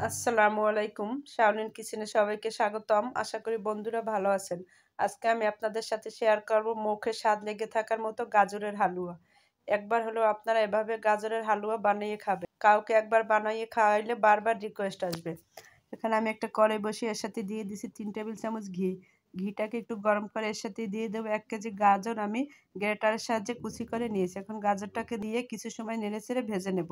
আসসালামু আলাইকুম। শাওলিন কিচেনে সবাইকে স্বাগতম। আশা করি বন্ধুরা ভালো আছেন। আজকে আমি আপনাদের সাথে শেয়ার করব মুখে স্বাদ লেগে থাকার মতো গাজরের হালুয়া। একবার হলেও আপনারা এভাবে গাজরের হালুয়া বানিয়ে খাবেন। কাউকে একবার বানিয়ে খাওয়াইলে বারবার রিকোয়েস্ট আসবে। এখানে আমি একটা কড়াই বসিয়ে এর সাথে দিয়ে দিছি ৩ টেবিল চামচ ঘি। ঘিটাকে একটু গরম করে এর সাথে দিয়ে দেবো ১ কেজি গাজর আমি গ্রেটারের সাহায্যে কুচি করে নিয়েছি। এখন গাজরটাকে দিয়ে কিছু সময় নেড়েচেড়ে ভেজে নেব।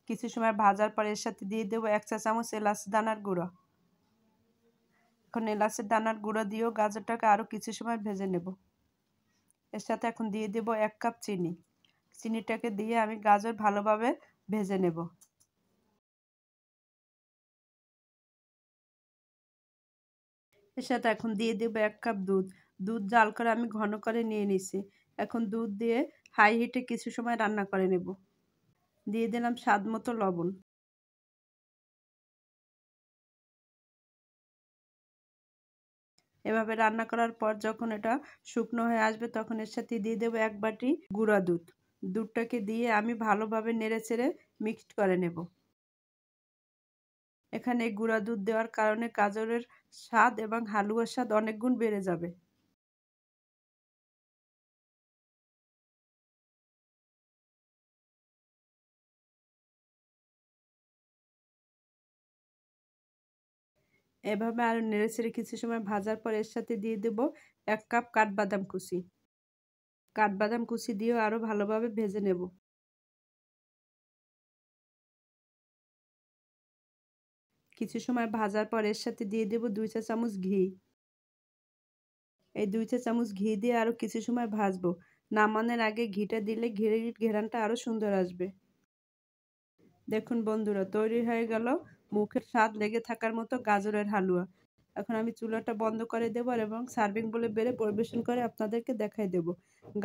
কিছু সময় ভাজার পরে এর সাথে দিয়ে দেবো ১ চা চামচ এলাচ দানার গুঁড়ো। এখন এলাচের দানার গুঁড়ো দিয়েও গাজরটাকে আরও কিছু সময় ভেজে নেব। এর সাথে এখন দিয়ে দেবো ১ কাপ চিনি। চিনিটাকে দিয়ে আমি গাজর ভালোভাবে ভেজে নেব। এর সাথে এখন দিয়ে দেবো ১ কাপ দুধ। দুধ জাল করে আমি ঘন করে নিয়ে নিছি। এখন দুধ দিয়ে হাই হিটে কিছু সময় রান্না করে নেব। দিয়ে দিলাম স্বাদ মতো লবণ। এভাবে রান্না করার পর যখন এটা শুকনো হয়ে আসবে তখন এর সাথে দিয়ে দেবো ১ বাটি গুঁড়া দুধ। দুধটাকে দিয়ে আমি ভালোভাবে নেড়েচেড়ে মিক্সড করে নেব। এখানে গুঁড়া দুধ দেওয়ার কারণে গাজরের স্বাদ এবং হালুয়ার স্বাদ অনেক গুণ বেড়ে যাবে। এভাবে আরও নেড়েচেড়ে কিছু সময় ভাজার পর এর সাথে দিয়ে দেব ১ কাপ কাঠবাদাম কুচি। কাঠবাদাম কুচি দিয়েও আরও ভালোভাবে ভেজে নেব। কিছু সময় ভাজার পর এর সাথে দিয়ে দেব ২ চা চামচ ঘি। এই ২ চা চামচ ঘি দিয়ে আরও কিছু সময় ভাজবো। নামানোর আগে ঘিটা দিলে ঘেরানটা আরও সুন্দর আসবে। দেখুন বন্ধুরা, তৈরি হয়ে গেল মুখে স্বাদ লেগে থাকার মতো গাজরের হালুয়া। এখন আমি চুলাটা বন্ধ করে দেবো এবং সার্ভিং বলে বেড়ে পরিবেশন করে আপনাদেরকে দেখাই দেব।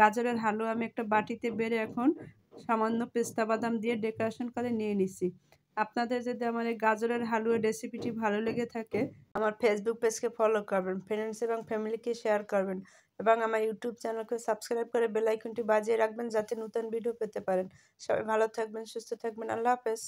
গাজরের হালুয়া আমি একটা বাটিতে বেড়ে এখন সামান্য পেস্তা বাদাম দিয়ে ডেকোরেশন করে নিয়ে নিচ্ছি। আপনাদের যদি আমার এই গাজরের হালুয়ার রেসিপিটি ভালো লেগে থাকে আমার ফেসবুক পেজকে ফলো করবেন, ফ্রেন্ডস এবং ফ্যামিলিকে শেয়ার করবেন এবং আমার ইউটিউব চ্যানেলকে সাবস্ক্রাইব করে বেল আইকনটি বাজিয়ে রাখবেন যাতে নতুন ভিডিও পেতে পারেন। সবাই ভালো থাকবেন, সুস্থ থাকবেন। আল্লাহ হাফেজ।